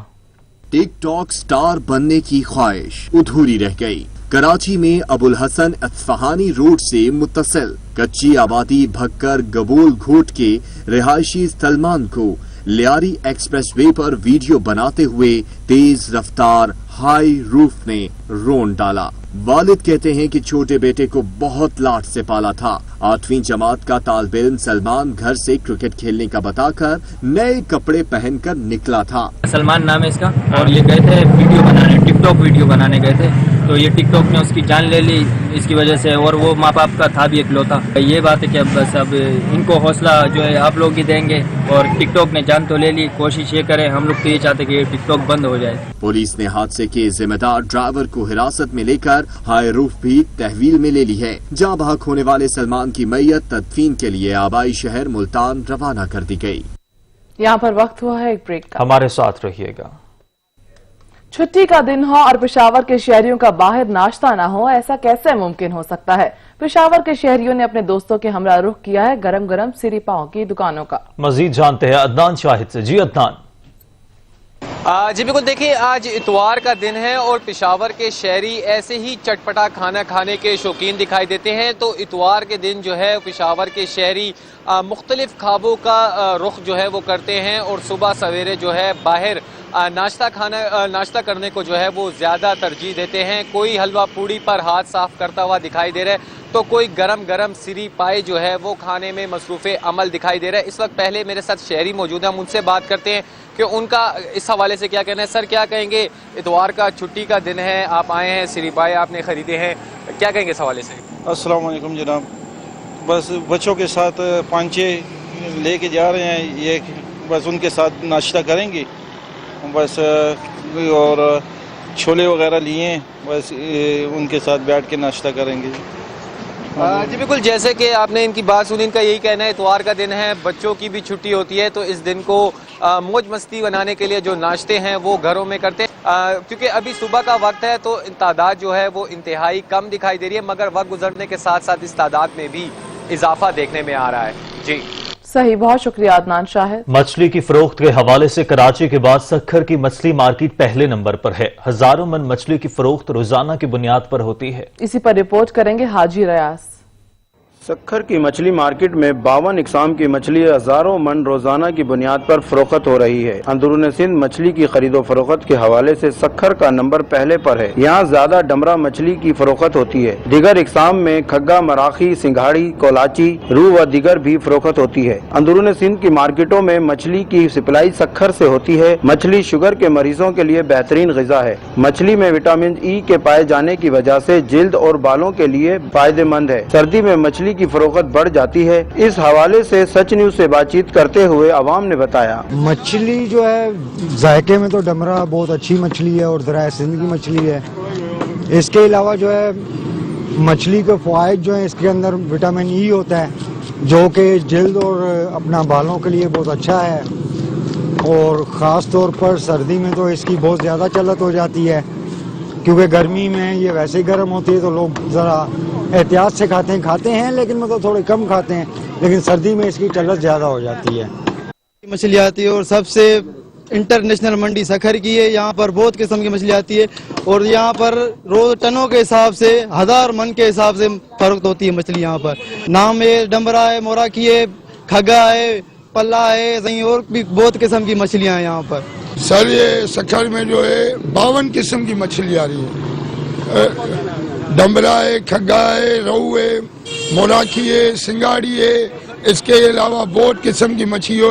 टिकटॉक स्टार बनने की ख्वाहिश अधूरी रह गई। कराची में अबुल हसन असफहानी रोड से मुत्तसिल कच्ची आबादी भक्कर गबूल घोट के रिहायशी सलमान को लियारी एक्सप्रेस वे पर वीडियो बनाते हुए तेज रफ्तार हाई रूफ ने रोन डाला। वालिद कहते हैं कि छोटे बेटे को बहुत लाड से पाला था। 8वीं जमात का तालिब इल्म सलमान घर से क्रिकेट खेलने का बताकर नए कपड़े पहनकर निकला था। सलमान नाम है इसका और ये गए थे वीडियो बनाने, टिकटॉक वीडियो बनाने गए थे, तो ये टिकटॉक ने उसकी जान ले ली इसकी वजह से। और वो माँ बाप का था भी इकलौता। ये बात है कि बस अब इनको हौसला जो है आप लोग ही देंगे और टिकटॉक ने जान तो ले ली। कोशिश ये करें, हम लोग तो ये चाहते कि ये टिकटॉक बंद हो जाए। पुलिस ने हादसे के जिम्मेदार ड्राइवर को हिरासत में लेकर हाई रूफ भी तहवील में ले ली है। जहाँ बहक होने वाले सलमान की मैयत तदफीन के लिए आबाई शहर मुल्तान रवाना कर दी गई। यहाँ पर वक्त हुआ है एक ब्रेक का। हमारे साथ रहिएगा। छुट्टी का दिन हो और पेशावर के शहरियों का बाहर नाश्ता ना हो, ऐसा कैसे मुमकिन हो सकता है? पेशावर के शहरियों ने अपने दोस्तों के हमरा रुख किया है गरम गरम सिरी पाव की दुकानों का। मजीद जानते हैं अदनान शाहिद से। जी अदनान। जी बिल्कुल, देखिए आज इतवार का दिन है और पेशावर के शहरी ऐसे ही चटपटा खाना खाने के शौकीन दिखाई देते हैं। तो इतवार के दिन जो है पेशावर के शहरी मुख्तलिफ खाबों का रुख जो है वो करते हैं और सुबह सवेरे जो है बाहर नाश्ता करने को जो है वो ज़्यादा तरजीह देते हैं। कोई हलवा पूड़ी पर हाथ साफ करता हुआ दिखाई दे रहा है, तो कोई गरम गरम सिरी पाए जो है वो खाने में मसरूफ़े अमल दिखाई दे रहा है। इस वक्त पहले मेरे साथ शहरी मौजूद हैं, हम उनसे बात करते हैं कि उनका इस हवाले से क्या कहना है। सर, क्या कहेंगे? इतवार का छुट्टी का दिन है, आप आए हैं, सिरी पाए आपने ख़रीदे हैं, क्या कहेंगे इस हवाले से? अस्सलाम वालेकुम जनाब, बस बच्चों के साथ 5-6 लेके जा रहे हैं, ये बस उनके साथ नाश्ता करेंगे बस, और छोले वगैरह लिए हैं, बस उनके साथ बैठ के नाश्ता करेंगे। जी बिल्कुल, जैसे कि आपने इनकी बात सुनी, इनका यही कहना है इतवार का दिन है, बच्चों की भी छुट्टी होती है, तो इस दिन को मौज मस्ती बनाने के लिए जो नाश्ते हैं वो घरों में करते हैं। क्योंकि अभी सुबह का वक्त है तो तादाद जो है वो इंतहाई कम दिखाई दे रही है, मगर वक्त गुजरने के साथ साथ इस तादाद में भी इजाफा देखने में आ रहा है। जी सही, बहुत शुक्रिया अदनान शाहिद। मछली की फरोख्त के हवाले से कराची के बाद सक्खर की मछली मार्केट पहले नंबर पर है। हजारों मन मछली की फरोख्त रोजाना की बुनियाद पर होती है। इसी पर रिपोर्ट करेंगे हाजी रियाज। सक्खर की मछली मार्केट में 52 इकसाम की मछली हजारों मन रोजाना की बुनियाद पर फरोख्त हो रही है। अंदरून सिंध मछली की खरीदो फरोख्त के हवाले से सक्खर का नंबर पहले पर है। यहाँ ज्यादा डमरा मछली की फरोख्त होती है। दीगर इकसाम में खग्गा, मराखी, सिंघाड़ी, कोलाची, रूह व दीगर भी फरोख्त होती है। अंदरून सिंध की मार्केटों में मछली की सप्लाई सक्खर से होती है। मछली शुगर के मरीजों के लिए बेहतरीन ग़िज़ा है। मछली में विटामिन ई के पाए जाने की वजह से जिल्द और बालों के लिए फायदेमंद है। सर्दी में मछली की फरोख्त बढ़ जाती है। इस हवाले से सच न्यूज से बातचीत करते हुए अवाम ने बताया, मछली जो है जायके में तो डमरा बहुत अच्छी मछली है और दरिया सिंध की मछली है। इसके अलावा जो है मछली के फ़वाइद जो है, इसके अंदर विटामिन ई होता है जो कि जिल्द और अपना बालों के लिए बहुत अच्छा है, और ख़ास तौर पर सर्दी में तो इसकी बहुत ज़्यादा चलत हो जाती है, क्योंकि गर्मी में ये वैसे ही गर्म होती है तो लोग ज़रा एहतियात से खाते हैं लेकिन मतलब थोड़े कम खाते हैं, लेकिन सर्दी में इसकी चलत ज़्यादा हो जाती है। मछली आती है और सबसे इंटरनेशनल मंडी सक्खर की है। यहाँ पर बहुत किस्म की मछली आती है और यहाँ पर रोज टनों के हिसाब से, 1000 मन के हिसाब से फरोख्त होती है मछली। यहाँ पर नाम है डमरा है, मोराकी है, खगा है, पल्ला है, कहीं और भी बहुत किस्म की मछलियाँ हैं यहाँ पर। सर ये सक्खर में जो है 52 किस्म की मछली आ रही है। डमरा है, खग्गा है, रहू है, मोराखी है, सिंगाड़ी है, इसके अलावा बहुत किस्म की मछली हो।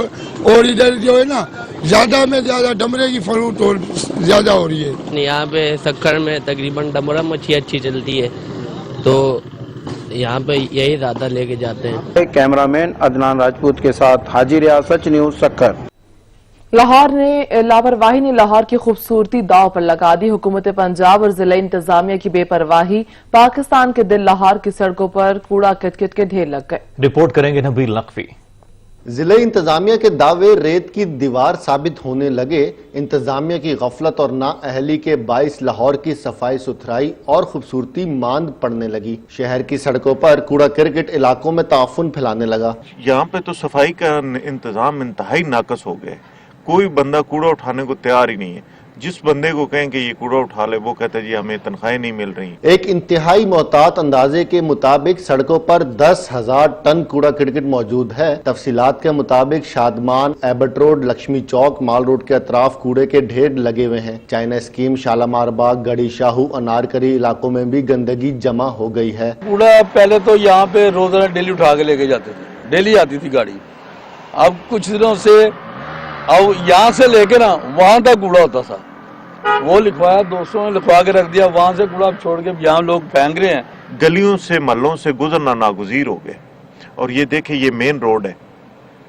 और इधर जो है ना ज्यादा में ज्यादा डमरे की फरोख्त और ज्यादा हो रही है। यहाँ पे सक्खर में तकरीबन डमरा मछली अच्छी चलती है तो यहाँ पे यही ज्यादा लेके जाते हैं। कैमरामैन अदनान राजपूत के साथ हाजी रियाज, सच न्यूज, सक्खर। लाहौर ने लाहौर की खूबसूरती दांव पर लगा दी। हुकूमत पंजाब और जिला इंतजामिया की बेपरवाही, पाकिस्तान के दिल लाहौर की सड़कों पर कूड़ा किट के ढेर लग गए। रिपोर्ट करेंगे नबील नकवी। जिला इंतजामिया के दावे रेत की दीवार साबित होने लगे। इंतजामिया की गफलत और नाअहली के बाइस लाहौर की सफाई सुथराई और खूबसूरती मांद पड़ने लगी। शहर की सड़कों पर कूड़ा क्रिकेट इलाकों में ताफुन फैलाने लगा। यहाँ पे तो सफाई का इंतजाम इंतहाई नाकस हो गए। कोई बंदा कूड़ा उठाने को तैयार ही नहीं है। जिस बंदे को कहें कि ये कूड़ा उठा ले, वो कहता है जी हमें तनख्वाहें नहीं मिल रही। एक इंतहाई मोहतात अंदाजे के मुताबिक सड़कों पर 10,000 टन कूड़ा क्रिकेट मौजूद है। तफसीलात के मुताबिक शादमान, एबट रोड, लक्ष्मी चौक, माल रोड के अतराफ कूड़े के ढेर लगे हुए हैं। चाइना स्कीम, शालामार बाग, गड़ी शाहू, अनारकली इलाकों में भी गंदगी जमा हो गई है। कूड़ा पहले तो यहाँ पे रोजाना डेली उठा के लेके जाते थे, डेली आती थी गाड़ी। अब कुछ दिनों से अब यहाँ से लेके ना वहां तक कूड़ा होता था, वो लिखवाया, दोस्तों ने लिखवा के रख दिया, वहां से कूड़ा छोड़ के यहाँ लोग फेंक रहे हैं। गलियों से महलों से गुजरना नागुज़ीर हो गए। और ये देखे, ये मेन रोड है,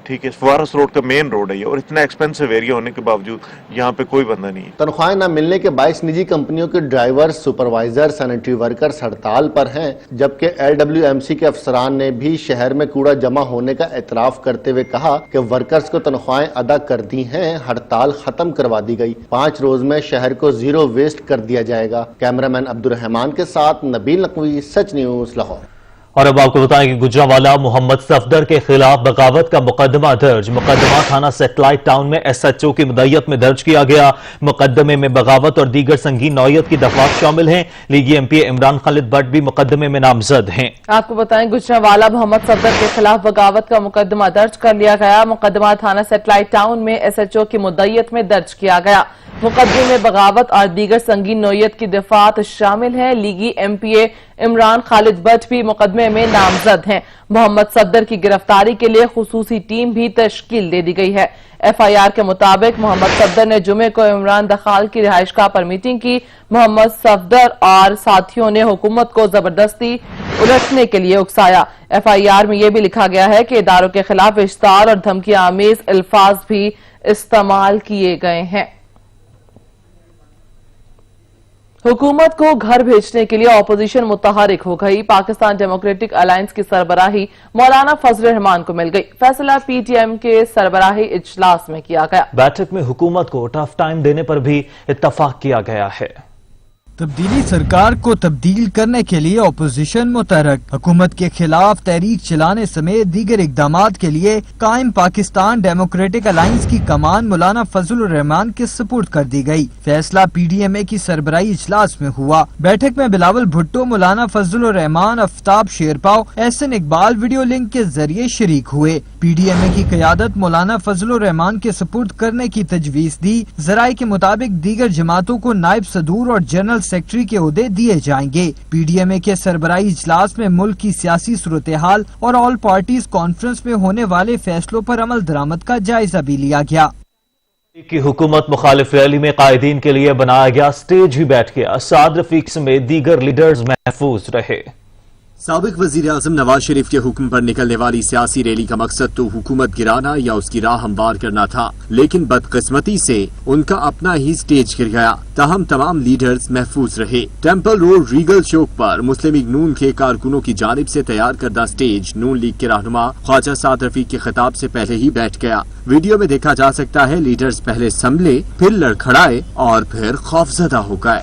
ठीक है, फवारस रोड का मेन रोड है ये, और इतना एक्सपेंसिव एरिया होने के बावजूद यहाँ पे कोई बंदा नहीं है। तनख्वाहें न मिलने के बाईस निजी कंपनियों के ड्राइवर, सुपरवाइजर, सैनिटरी वर्कर्स हड़ताल पर हैं, जबकि LWMC के अफसरान ने भी शहर में कूड़ा जमा होने का एतराफ करते हुए कहा कि वर्कर्स को तनख्वाहें अदा कर दी हैं, हड़ताल खत्म करवा दी गई। 5 रोज में शहर को जीरो वेस्ट कर दिया जाएगा। कैमरामैन अब्दुर्रहमान के साथ नबील नकवी, सच न्यूज, लाहौर। और अब आपको बताएं कि गुजरांवाला मोहम्मद सफदर के खिलाफ बगावत का मुकदमा दर्ज। मुकदमा थाना सैटेलाइट टाउन में SHO की मुद्दत में दर्ज किया गया। मुकदमे में बगावत और दीगर संगीन नौयत की दफात शामिल हैं। लीगी MP इमरान खालिद भट्ट भी मुकदमे में नामजद हैं। आपको बताएं गुजरांवाला मोहम्मद सफदर के खिलाफ बगावत का मुकदमा दर्ज कर लिया गया। मुकदमा थाना सैटेलाइट टाउन में SHO की मुद्दत में दर्ज किया गया। मुकदमे में बगावत और दीगर संगीन नौयत की दफात शामिल है। लीगी MPA इमरान खालिद भट्ट भी मुकदमे में नामजद हैं। मोहम्मद सफदर की गिरफ्तारी के लिए खुसूसी टीम भी तश्कील दे दी गई है। FIR के मुताबिक मोहम्मद सफदर ने जुमे को इमरान दखाल की रिहाइशगाह पर मीटिंग की। मोहम्मद सफदर और साथियों ने हुकूमत को जबरदस्ती उलटने के लिए उकसाया। FIR में यह भी लिखा गया है कि इदारों के खिलाफ इश्तार और धमकी आमेज अल्फाज भी इस्तेमाल किए गए हैं। हुकूमत को घर भेजने के लिए ऑपोजिशन मुतहरिक हो गई। पाकिस्तान डेमोक्रेटिक अलायंस की सरबराही मौलाना फजल रहमान को मिल गई। फैसला पीटीएम के सरबराही इजलास में किया गया। बैठक में हुकूमत को टफ टाइम देने पर भी इत्तफाक किया गया है। तब्दीली सरकार को तब्दील करने के लिए अपोजिशन मुतहरक, हुकूमत के खिलाफ तहरीक चलाने समेत दीगर इकदामात के लिए कायम पाकिस्तान डेमोक्रेटिक अलायंस की कमान मौलाना फजल रहमान के सुपुर्द कर दी गई। फैसला पीडीएमए की सरबराही इजलास में हुआ। बैठक में बिलावल भुट्टो, मौलाना फजल रहमान, आफ्ताब शेरपाव, एहसन इकबाल वीडियो लिंक के जरिए शरीक हुए। पीडीएमए की क़यादत मौलाना फजल रहमान के सुपुर्द करने की तजवीज़ दी। जराये के मुताबिक दीगर जमातों को नायब सदूर और जनरल सेक्रेटरी के ओहदे दिए जाएंगे। पीडीएमए के सरबराही इजलास में मुल्क की सियासी सूरत हाल और ऑल पार्टीज कॉन्फ्रेंस में होने वाले फैसलों पर अमल दरामद का जायजा भी लिया गया। की हुकूमत मुखालिफ रैली में कायदीन के लिए बनाया गया स्टेज भी बैठ गया। साद रफीक समेत दीगर लीडर्स महफूज रहे। साबिक वजीर आजम नवाज शरीफ के हुक्म पर निकलने वाली सियासी रैली का मकसद तो हुकूमत गिराना या उसकी राह हमवार करना था, लेकिन बदकिस्मती से उनका अपना ही स्टेज गिर गया। ताहम तमाम लीडर्स महफूज रहे। टेम्पल रोड रीगल चौक पर मुस्लिम लीग नून के कारकुनों की जानिब से तैयार करदा स्टेज नून लीग के रहनुमा ख्वाजा साद रफीक के खिताब से पहले ही बैठ गया। वीडियो में देखा जा सकता है लीडर्स पहले संभले, फिर लड़खड़ाए और फिर खौफजदा हो गए।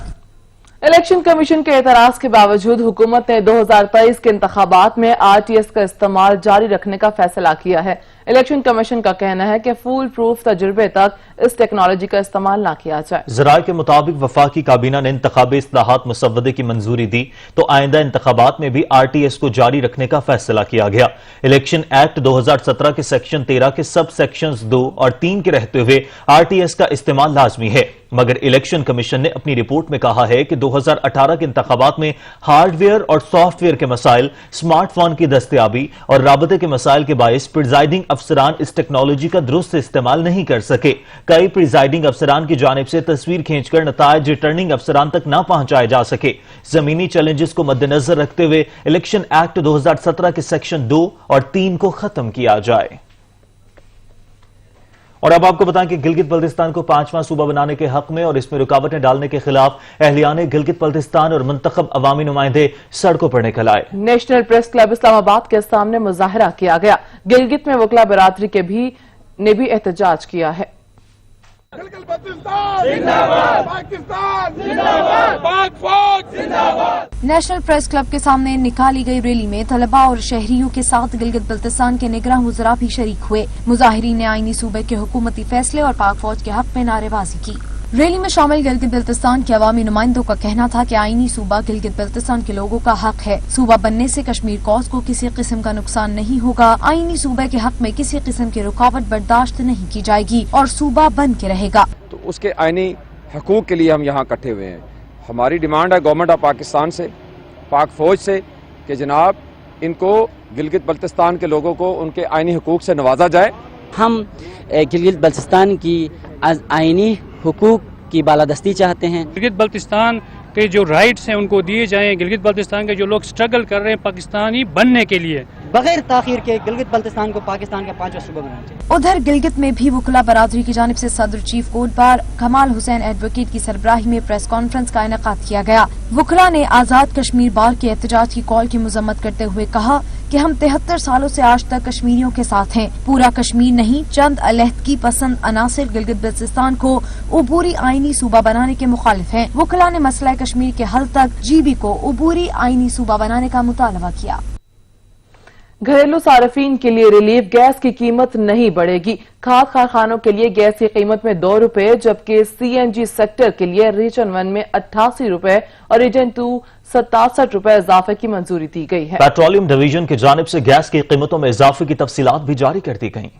इलेक्शन कमीशन के एतराज के बावजूद हुकूमत ने 2023 के इंतखाबात में आरटीएस का इस्तेमाल जारी रखने का फैसला किया है। इलेक्शन कमीशन का कहना है कि फूल प्रूफ तजुर्बे तक इस टेक्नोलॉजी का इस्तेमाल न किया जाए। जराये के मुताबिक वफाकी काबीना ने इंतखाबी इस्लाहात मुसव्वदे की मंजूरी दी तो आइंदा इंतखाबात में भी आरटीएस को जारी रखने का फैसला किया गया। इलेक्शन एक्ट 2017 के सेक्शन 13 के सब सेक्शंस 2 और 3 के रहते हुए आरटीएस का इस्तेमाल लाजमी है, मगर इलेक्शन कमीशन ने अपनी रिपोर्ट में कहा है कि 2018 के इंतखाबात में हार्डवेयर और सॉफ्टवेयर के मसाइल, स्मार्टफोन की दस्तयाबी और राबते के मसाइल के बायस प्रिजाइडिंग अफसरान इस टेक्नोलॉजी का दुरुस्त इस्तेमाल नहीं कर सके। कई प्रिजाइडिंग अफसरान की जानिब से तस्वीर खींचकर नतायज रिटर्निंग अफसरान तक न पहुंचाए जा सके। जमीनी चैलेंजेस को मद्देनजर रखते हुए इलेक्शन एक्ट 2017 के सेक्शन 2 और 3 को खत्म किया जाए। और अब आपको बताएं कि गिलगित बल्तिस्तान को 5वां सूबा बनाने के हक में और इसमें रुकावटें डालने के खिलाफ अहलियाने गिलगित बल्तिस्तान और मुंतखब अवामी नुमाइंदे सड़कों पर निकल आए। नेशनल प्रेस क्लब इस्लामाबाद के सामने मुजाहरा किया गया। गिलगित में वकला बरादरी के ने भी एहतजाज किया है। नेशनल प्रेस क्लब के सामने निकाली गई रैली में तलबा और शहरियों के साथ गिलगित बल्तिस्तान के निगरान वज़रा भी शरीक हुए। मुजाहिरीन ने आईनी सूबे के हुकूमती फैसले और पाक फौज के हक में नारेबाजी की। रैली में शामिल गिलगित बल्तिस्तान के अवामी नुमाइंदों का कहना था कि आईनी सूबा गिलगित बल्तिस्तान के लोगों का हक है। सूबा बनने से कश्मीर कौस को किसी किस्म का नुकसान नहीं होगा। आईनी सूबे के हक में किसी किस्म की रुकावट बर्दाश्त नहीं की जाएगी और सूबा बन के रहेगा। तो उसके आईनी हकूक के लिए हम यहाँ इकट्ठे हुए हैं। हमारी डिमांड है गवर्नमेंट ऑफ पाकिस्तान से, पाक फौज से कि जनाब इनको गिलगित बल्तिस्तान के लोगों को उनके आईनी हकूक से नवाजा जाए। हम गिलगित बल्तिस्तान की आईनी हुकूक की बालादस्ती चाहते हैं। गिलगित बल्तिस्तान के जो राइट्स हैं उनको दिए जाएं। गिलगित बल्तिस्तान के जो लोग स्ट्रगल कर रहे हैं पाकिस्तानी बनने के लिए, बगैर ताखीर के गिलगित बल्तिस्तान को पाकिस्तान का 5वां सूबा बनाना चाहिए। उधर गिलगित में भी वकला बरादरी की जानिब से सदर चीफ कोर्ट बार कमाल हुसैन एडवोकेट की सरबराही में प्रेस कॉन्फ्रेंस का इनेकाद किया गया। वकला ने आजाद कश्मीर बार के एहतजाज की कॉल की मजम्मत करते हुए कहा कि हम 73 सालों से आज तक कश्मीरियों के साथ हैं। पूरा कश्मीर नहीं, चंद अलहदगी पसंद अनासिर गिलगित बल्तिस्तान को उबूरी आईनी सूबा बनाने के मुखालिफ हैं। वकला ने मसला कश्मीर के हल तक जीबी को उबूरी आईनी सूबा बनाने का मुतालबा किया। घरेलू सार्फिन के लिए रिलीफ गैस की कीमत नहीं बढ़ेगी। खाद कारखानों के लिए गैस की कीमत में 2 रुपए, जबकि सीएनजी सेक्टर के लिए रीजन 1 में 88 रुपए और रीजन 2 67 रुपए इजाफे की मंजूरी दी गई है। पेट्रोलियम डिवीजन की जानिब से गैस की कीमतों में इजाफे की तफसीलात भी जारी कर दी गई।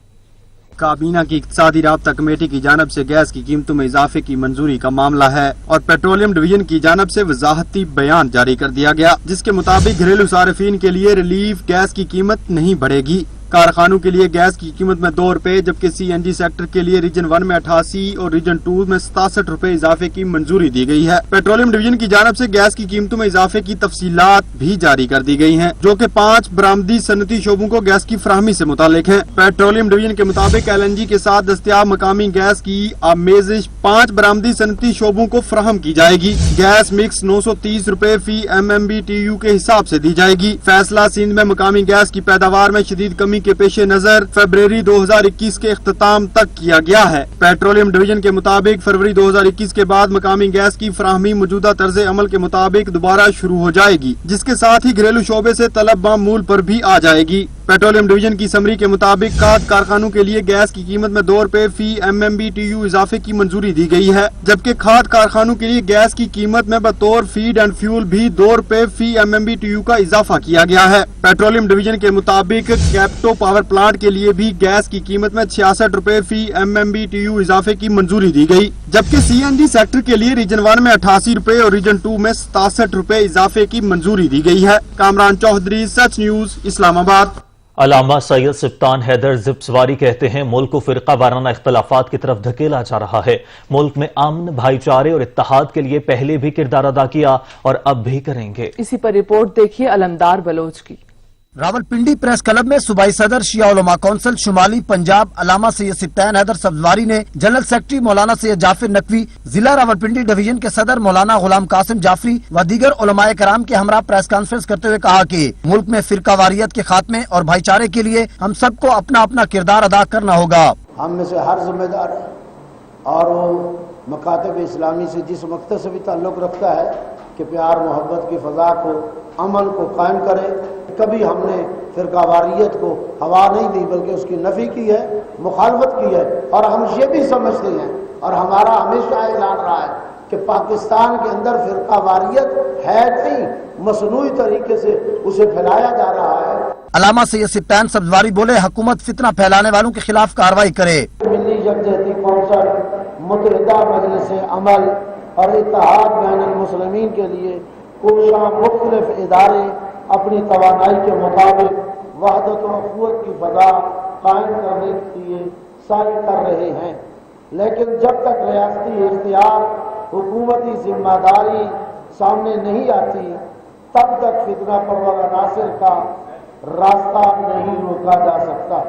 काबीना की इक्तिसादी राब्ता कमेटी की जानब से गैस की कीमतों में इजाफे की मंजूरी का मामला है और पेट्रोलियम डिवीजन की जानब से वजाहती बयान जारी कर दिया गया, जिसके मुताबिक घरेलू सार्फिन के लिए रिलीफ गैस की कीमत नहीं बढ़ेगी। कारखानों के लिए गैस की कीमत में 2 रुपए, जबकि CNG सेक्टर के लिए रीजन 1 में 88 और रीजन 2 में 67 रुपए इजाफे की मंजूरी दी गई है। पेट्रोलियम डिवीजन की जानब से गैस की कीमतों में इजाफे की तफसीलात भी जारी कर दी गई हैं, जो कि 5 बरामदी सनती शोबों को गैस की फराहमी से मुतालिक है। पेट्रोलियम डिवीजन के मुताबिक LNG के साथ दस्तयाब मकामी गैस की आमेजिश 5 बरामदी सनती शोबों को फराहम की जाएगी। गैस मिक्स 930 रुपए फी MMBTU के हिसाब से दी जाएगी। फैसला सिंध में मकामी गैस की पैदावार में शदीद कमी के पेश नजर फरवरी 2021 के इख्तिताम तक किया गया है। पेट्रोलियम डिवीजन के मुताबिक फरवरी 2021 के बाद मकामी गैस की फराहमी मौजूदा तर्ज अमल के मुताबिक दोबारा शुरू हो जाएगी, जिसके साथ ही घरेलू शोबे से तलब मामूल पर भी आ जाएगी। पेट्रोलियम डिवीजन की समरी के मुताबिक खाद कारखानों के लिए गैस की कीमत में 2 रुपए फी MMBTU इजाफे की मंजूरी दी गई है, जबकि खाद कारखानों के लिए गैस की कीमत में बतौर फीड एंड फ्यूल भी 2 रुपए फी MMBTU का इजाफा किया गया है। पेट्रोलियम डिवीजन के मुताबिक कैप्टो पावर प्लांट के लिए भी गैस की कीमत में 66 रुपए फी MMBTU इजाफे की मंजूरी दी गई, जबकि CNG सेक्टर के लिए रीजन 1 में 88 रुपए और रीजन 2 में 67 रुपए इजाफे की मंजूरी दी गई है। कामरान चौधरी, सच न्यूज, इस्लामाबाद। अलामा सैयद सिफ्तान हैदर जिप्सवारी कहते हैं मुल्क को फिरका वाराना इख्तलाफात की तरफ धकेला जा रहा है। मुल्क में अमन, भाईचारे और इत्तेहाद के लिए पहले भी किरदार अदा किया और अब भी करेंगे। इसी पर रिपोर्ट देखिए अलमदार बलोच की। रावलपिंडी प्रेस क्लब में सूबाई सदर शिया उलमा कौंसिल शुमाली पंजाब अलामा सैयद सिफ्तान हैदर सब्जवारी ने जनरल सेक्रेटरी मौलाना सैयद जाफिर नकवी, जिला रावलपिंडी डिवीजन के सदर मौलाना गुलाम कासिम जाफरी व दीगर उलमाए कराम के हमरा प्रेस कॉन्फ्रेंस करते हुए कहा कि मुल्क में फिरकावारियत के खात्मे और भाईचारे के लिए हम सबको अपना अपना किरदार अदा करना होगा। हम में से हर जिम्मेदार है और वो मकातब इस्लामी से जिस मकसद से भी ताल्लुक़ रखता है कि प्यार मोहब्बत की फ़ज़ा को, अमन को कायम करे। कभी हमने फिरकावारियत को हवा नहीं दी बल्कि उसकी नफ़ी की है, मुखालफत की है। और हम ये भी समझते हैं और हमारा हमेशा ऐलान रहा है कि पाकिस्तान के अंदर फिरकावारियत है नहीं, मसनूई तरीके से उसे फैलाया जा रहा है। अलामा सैयद सिफ्तान सब्जवारी बोले हुकूमत फितना फैलाने वालों के खिलाफ कार्रवाई करे। मिली यकजहती कौंसिल, मुत्तहिदा मजलिस अमल और इत्तेहाद बैनुल मुस्लिमीन के लिए कोशिश मुख्तलिफ इदारे अपनी तवानाई के मुताबिक वहदत व अखुवत की फ़ज़ा कायम करने के लिए साई कर रहे हैं, लेकिन जब तक रियासती इख्तियार, हुकूमती जिम्मेदारी सामने नहीं आती तब तक फितना परवर अनासिर का रास्ता नहीं रोका जा सकता।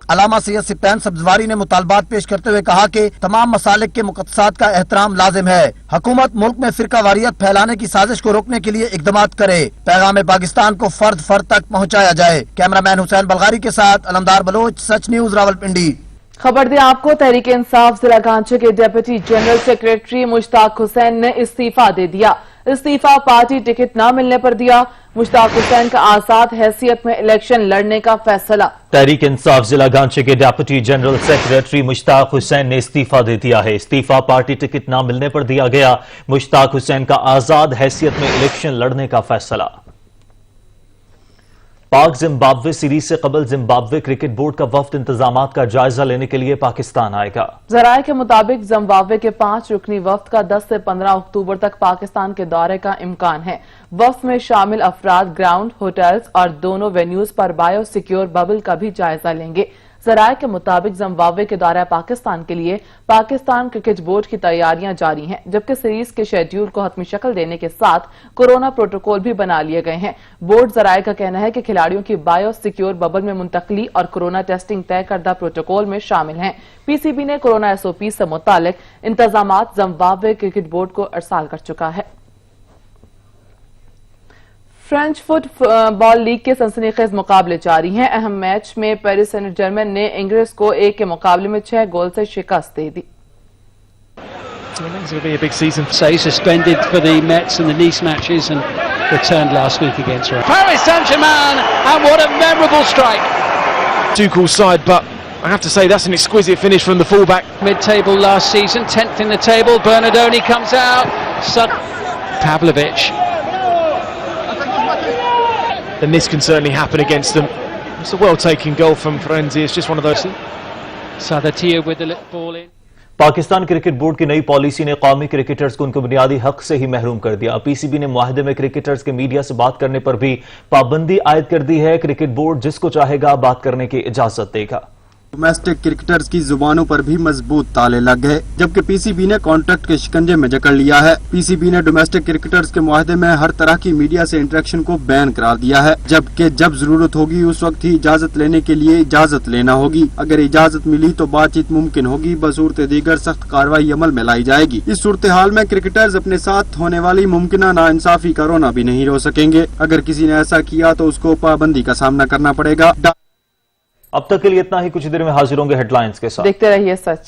अलामा सैयद सिफ्तान सब्जवारी ने मुतालबात पेश करते हुए कहा कि तमाम मसालिक के मुक़द्दसात का एहतराम लाजिम है। हुकूमत मुल्क में फिरकावारियत फैलाने की साजिश को रोकने के लिए इक़दामात करे। पैगाम पाकिस्तान को फर्द फर्द तक पहुँचाया जाए। कैमरामैन हुसैन बलगारी के साथ अलमदार बलोच, सच न्यूज, रावलपिंडी। खबर दें आपको, तहरीक इंसाफ जिला गांचे के deputy general secretary Mushtaq Hussain ने इस्तीफा दे दिया। इस्तीफा पार्टी टिकट न मिलने पर दिया। मुश्ताक हुसैन का आजाद हैसियत में इलेक्शन लड़ने का फैसला। तहरीक इंसाफ जिला गांचे के deputy general secretary Mushtaq Hussain ने इस्तीफा दे दिया है। इस्तीफा पार्टी टिकट न मिलने पर दिया गया। मुश्ताक हुसैन का आजाद हैसियत में इलेक्शन लड़ने का फैसला। पाक जिम्बाब्वे सीरीज से कबल जिम्बाब्वे क्रिकेट बोर्ड का वफ्द इंतजामात का जायजा लेने के लिए पाकिस्तान आएगा। जराये के मुताबिक जिम्बाब्वे के 5 रुकनी वफ्द का 10 से 15 अक्टूबर तक पाकिस्तान के दौरे का इम्कान है। वफ्द में शामिल अफराद ग्राउंड, होटल्स और दोनों वेन्यूज पर बायो सिक्योर बबल का भी जायजा लेंगे। जराये के मुताबिक जिम्बाब्वे के दौरा पाकिस्तान के लिए पाकिस्तान क्रिकेट बोर्ड की तैयारियां जारी हैं, जबकि सीरीज के शेड्यूल को हतमी शक्ल देने के साथ कोरोना प्रोटोकॉल भी बना लिए गए हैं। बोर्ड जराये का कहना है कि खिलाड़ियों की बायो सिक्योर बबल में मुंतकली और कोरोना टेस्टिंग तय करदा प्रोटोकॉल में शामिल हैं। PCB ने कोरोना SOP से मुतालिक इंतजामात जिम्बाब्वे क्रिकेट बोर्ड को अरसाल कर चुका है। फ्रेंच फुटबॉल लीग के सनसनीखेज मुकाबले जारी हैं। अहम मैच में पेरिस सेंट जर्मन ने इंग्लिश को 1 के मुकाबले में 6 गोल से शिकस्त दे दी। It's going to be a big season. So suspended for the Mets and the Nice matches and returned last week against Paris Saint-Germain, and what a memorable strike. Tuchel's side, but I have to say that's an exquisite finish from the fullback. Mid-table last season, 10th in the table. Bernardoni comes out. Pavlovic. Then this can certainly happen against them. It's a well-taken goal from Florenzi. It's just one of those. Sadatia with the ball in. Pakistan cricket board की नई policy ने कौमी cricketers को उनके बुनियादी हक से ही महरूम कर दिया। पीसीबी ने मुआहदे में क्रिकेटर्स के मीडिया से बात करने पर भी पाबंदी आयद कर दी है। क्रिकेट बोर्ड जिसको चाहेगा बात करने की इजाजत देगा। डोमेस्टिक क्रिकेटर्स की जुबानों पर भी मजबूत ताले लग गए, जबकि पीसीबी ने कॉन्ट्रैक्ट के शिकंजे में जकड़ लिया है। पीसीबी ने डोमेस्टिक क्रिकेटर्स के मुआहदे में हर तरह की मीडिया से इंटरेक्शन को बैन करार दिया है, जबकि जब जरूरत होगी उस वक्त ही इजाजत लेने के लिए इजाजत लेना होगी। अगर इजाजत मिली तो बातचीत मुमकिन होगी, बसूरत दीगर सख्त कार्रवाई अमल में लाई जाएगी। इस सूरत हाल में क्रिकेटर्स अपने साथ होने वाली मुमकिन नाइंसाफी का रोना भी नहीं रो सकेंगे। अगर किसी ने ऐसा किया तो उसको पाबंदी का सामना करना पड़ेगा। अब तक के लिए इतना ही, कुछ देर में हाजिर होंगे हेडलाइंस के साथ। देखते रहिए सच।